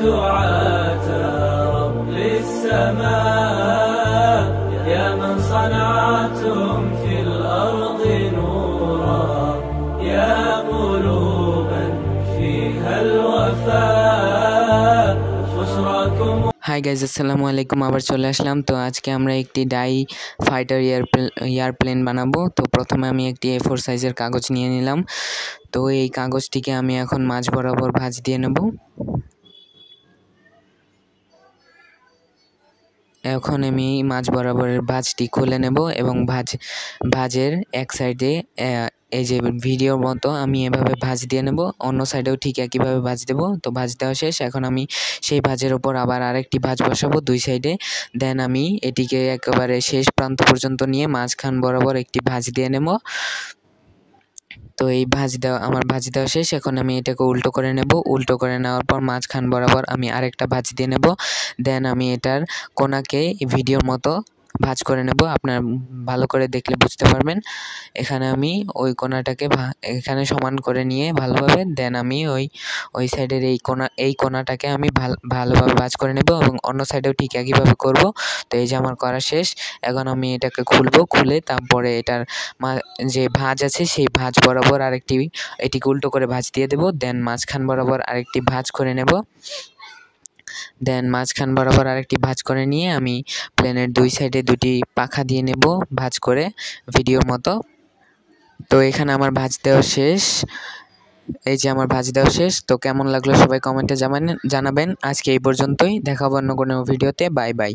دعاة رب السماء يا من صنعتم في الأرض نورا يا قلوبا فيها الوفاء بشراكم। Hi guys, আসসালামু আলাইকুম। আবার চলে আসলাম। তো আজকে আমরা একটি ডাই ফাইটার এয়ারপ্লেন বানাবো। তো প্রথমে আমি একটি A4 সাইজের কাগজ নিয়ে নিলাম। তো এই কাগজটিকে আমি এখন মাঝ বরাবর ভাঁজ দিয়ে নেব। এখন আমি মাঝ বরাবরের ভাঁজটি খুলে নেব এবং ভাঁজের এক সাইডে এই যে ভিডিওর মতো আমি এভাবে ভাঁজ দিয়ে নেব, অন্য সাইডেও ঠিক একইভাবে ভাঁজ দেব। তো ভাঁজ দেওয়া শেষ। এখন আমি সেই ভাঁজের ওপর আবার আরেকটি ভাঁজ বসাবো দুই সাইডে। দেন আমি এটিকে একেবারে শেষ প্রান্ত পর্যন্ত নিয়ে মাঝখান বরাবর একটি ভাঁজ দিয়ে নেব। তো এই আমার ভাঁজ দেওয়া শেষ। এখন আমি এটাকে উল্টো করে নেব। উল্টো করে নেওয়ার পর মাঝখান বরাবর আমি আরেকটা ভাঁজ দিয়ে নেব। দেন আমি এটার কোণাকে ভিডিওর মতো ভাঁজ করে নেব। আপনারা ভালো করে দেখলে বুঝতে পারবেন। এখানে আমি ওই কোণাটাকে এখানে সমান করে নিয়ে ভালোভাবে দেন আমি ওই সাইডের এই কোণাটাকে আমি ভালোভাবে ভাঁজ করে নেব এবং অন্য সাইডেও ঠিক একইভাবে করব। তো এই যে আমার করা শেষ। এখন আমি এটাকে খুলে তারপরে এটার যে ভাঁজ আছে সেই ভাঁজ বরাবর এটিকে উল্টো করে ভাঁজ দিয়ে দেব। দেন মাঝখান বরাবর আরেকটি ভাঁজ করে নেব। দেন মাঝখান বরাবর আরেকটি ভাঁজ করে নিয়ে আমি প্লেনের দুই সাইডে দুটি পাখা দিয়ে নেব ভাঁজ করে ভিডিওর মতো। তো এখানে আমার ভাঁজ দেওয়া শেষ। এই যে আমার ভাঁজ দেওয়া শেষ। তো কেমন লাগলো সবাই কমেন্টে জানাবেন। আজকে এই পর্যন্তই, দেখা হবে অন্য কোনো ভিডিওতে। Bye bye.